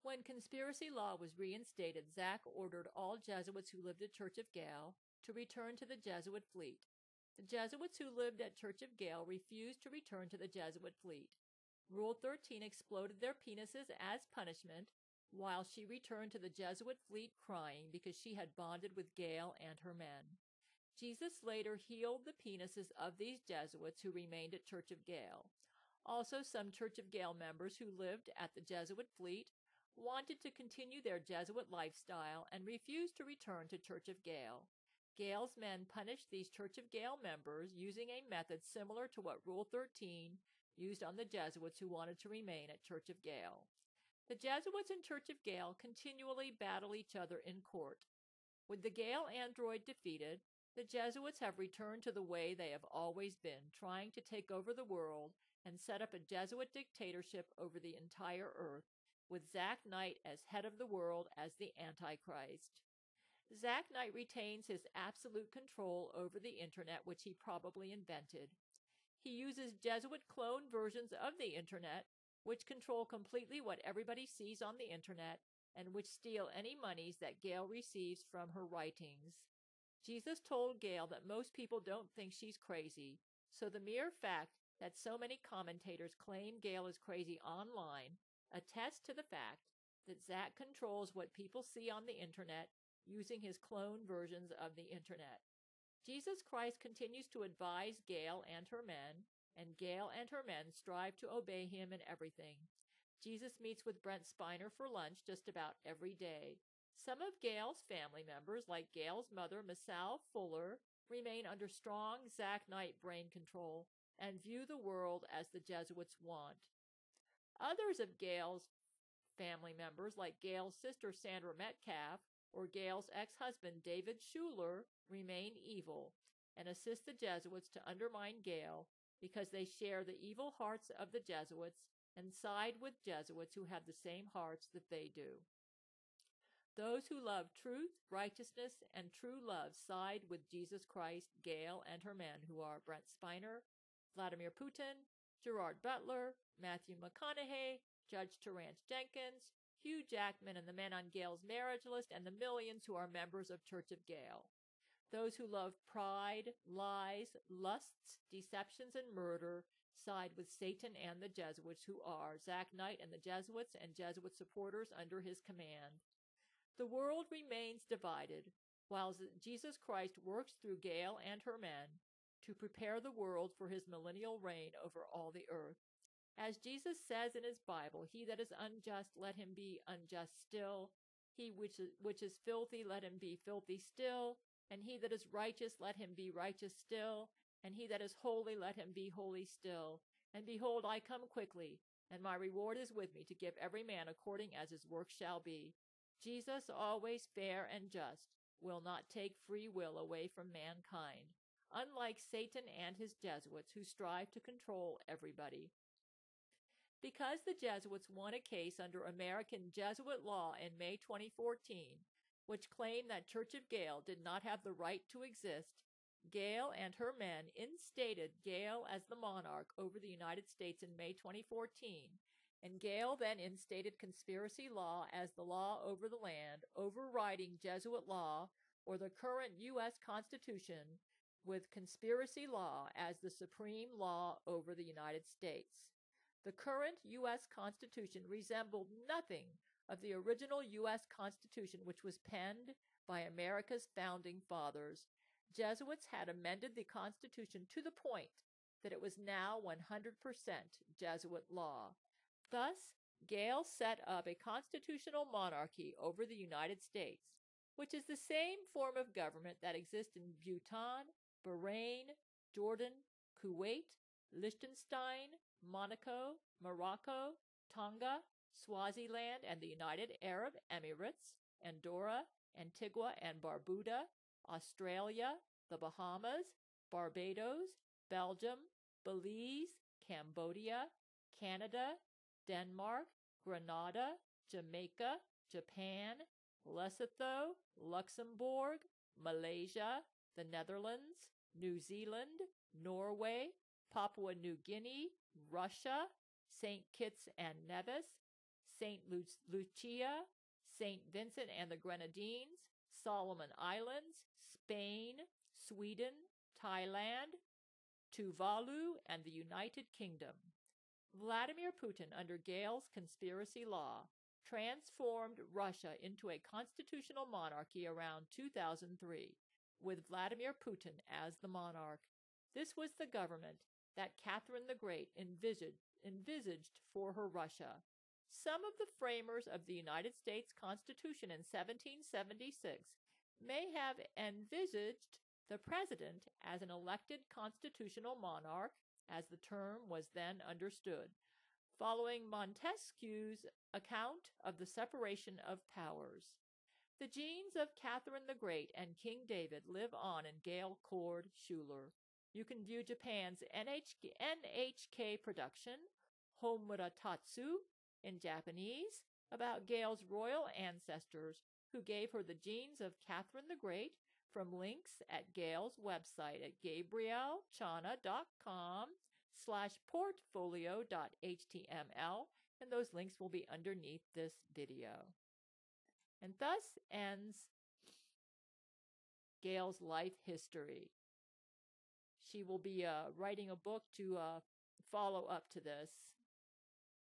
When conspiracy law was reinstated, Zach ordered all Jesuits who lived at Church of Gail to return to the Jesuit fleet. The Jesuits who lived at Church of Gail refused to return to the Jesuit fleet. Rule 13 exploded their penises as punishment, while she returned to the Jesuit fleet crying because she had bonded with Gail and her men. Jesus later healed the penises of these Jesuits who remained at Church of Gail. Also, some Church of Gail members who lived at the Jesuit fleet wanted to continue their Jesuit lifestyle and refused to return to Church of Gail. Gail's men punished these Church of Gail members using a method similar to what Rule 13 used on the Jesuits who wanted to remain at Church of Gail. The Jesuits and Church of Gail continually battle each other in court. With the Gail android defeated, the Jesuits have returned to the way they have always been, trying to take over the world and set up a Jesuit dictatorship over the entire earth, with Zach Knight as head of the world as the Antichrist. Zach Knight retains his absolute control over the internet, which he probably invented. He uses Jesuit clone versions of the internet, which control completely what everybody sees on the internet and which steal any monies that Gail receives from her writings. Jesus told Gail that most people don't think she's crazy, so the mere fact that so many commentators claim Gail is crazy online attests to the fact that Zach controls what people see on the internet using his clone versions of the internet. Jesus Christ continues to advise Gail and her men, and Gail and her men strive to obey him in everything. Jesus meets with Brent Spiner for lunch just about every day. Some of Gail's family members, like Gail's mother, Masal Fuller, remain under strong Zach Knight brain control and view the world as the Jesuits want. Others of Gail's family members, like Gail's sister Sandra Metcalf or Gail's ex-husband David Schuler, remain evil and assist the Jesuits to undermine Gail because they share the evil hearts of the Jesuits and side with Jesuits who have the same hearts that they do. Those who love truth, righteousness, and true love side with Jesus Christ, Gail, and her men, who are Brent Spiner, Vladimir Putin, Gerard Butler, Matthew McConaughey, Judge Terrence Jenkins, Hugh Jackman and the men on Gail's marriage list, and the millions who are members of Church of Gail. Those who love pride, lies, lusts, deceptions, and murder side with Satan and the Jesuits, who are Zach Knight and the Jesuits and Jesuit supporters under his command. The world remains divided, while Jesus Christ works through Gail and her men to prepare the world for his millennial reign over all the earth. As Jesus says in his Bible, he that is unjust, let him be unjust still. He which is filthy, let him be filthy still. And he that is righteous, let him be righteous still. And he that is holy, let him be holy still. And behold, I come quickly, and my reward is with me to give every man according as his work shall be. Jesus, always fair and just, will not take free will away from mankind, unlike Satan and his Jesuits who strive to control everybody. Because the Jesuits won a case under American Jesuit law in May 2014, which claimed that Church of Gail did not have the right to exist, Gail and her men instated Gail as the monarch over the United States in May 2014, and Gail then instated conspiracy law as the law over the land, overriding Jesuit law or the current U.S. Constitution, with conspiracy law as the supreme law over the United States. The current U.S. Constitution resembled nothing of the original U.S. Constitution, which was penned by America's founding fathers. Jesuits had amended the Constitution to the point that it was now 100% Jesuit law. Thus, Gail set up a constitutional monarchy over the United States, which is the same form of government that exists in Bhutan, Bahrain, Jordan, Kuwait, Liechtenstein, Monaco, Morocco, Tonga, Swaziland, and the United Arab Emirates, Andorra, Antigua and Barbuda, Australia, the Bahamas, Barbados, Belgium, Belize, Cambodia, Canada, Denmark, Grenada, Jamaica, Japan, Lesotho, Luxembourg, Malaysia, the Netherlands, New Zealand, Norway, Papua New Guinea, Russia, St. Kitts and Nevis, St. Lucia, St. Vincent and the Grenadines, Solomon Islands, Spain, Sweden, Thailand, Tuvalu, and the United Kingdom. Vladimir Putin, under Gail's conspiracy law, transformed Russia into a constitutional monarchy around 2003, with Vladimir Putin as the monarch. This was the government that Catherine the Great envisaged for her Russia. Some of the framers of the United States Constitution in 1776 may have envisaged the president as an elected constitutional monarch, as the term was then understood, following Montesquieu's account of the separation of powers. The genes of Catherine the Great and King David live on in Gail, Chord, Schuler. You can view Japan's NHK production, Homura Tatsu, in Japanese, about Gail's royal ancestors who gave her the genes of Catherine the Great, from links at Gail's website at gabrielchana.com/portfolio.html, and those links will be underneath this video. And thus ends Gail's life history. She will be writing a book to follow up to this.